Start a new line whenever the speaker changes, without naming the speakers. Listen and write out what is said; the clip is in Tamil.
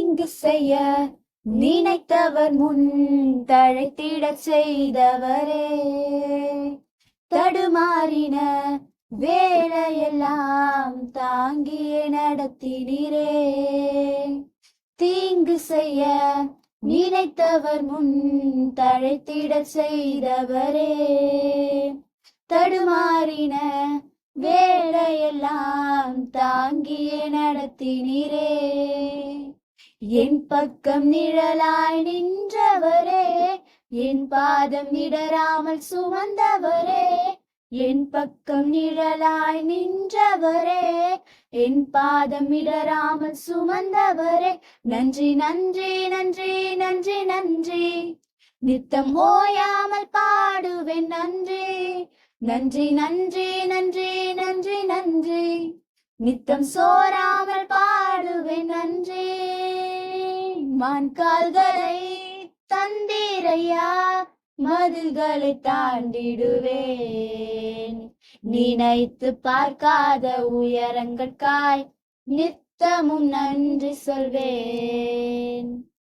தீங்கு செய்ய நினைத்தவர் முன் தழைத்திடச் செய்தவரே. தடுமாறின வேலையெல்லாம் தாங்கியே நடத்தினீரே. தீங்கு செய்ய நினைத்தவர் முன் தழைத்திடச் செய்தவரே. தடுமாறின வேலையெல்லாம் தாங்கியே நடத்தினீரே. என் பக்கம் நிழலாய் நின்றவரே, என் பாதம் இடராமல் சுமந்தவரே. என் பக்கம் நிழலாய் நின்றவரே, என் பாதம் இடராமல் சுமந்தவரே. நன்றி நன்றி நன்றி நன்றி நன்றி, நித்தம் ஓயாமல் பாடுவேன் நன்றி. நன்றி நன்றி நன்றி நன்றி நன்றி, நித்தம் சோராமல் பாடுவேன் நன்றி. மான்கால்களை தந்தீரையா, மதில்களை தாண்டிடுவேன். நினைத்து பார்க்காத உயரங்கட்காய் நித்தமும் நன்றி சொல்வேன்.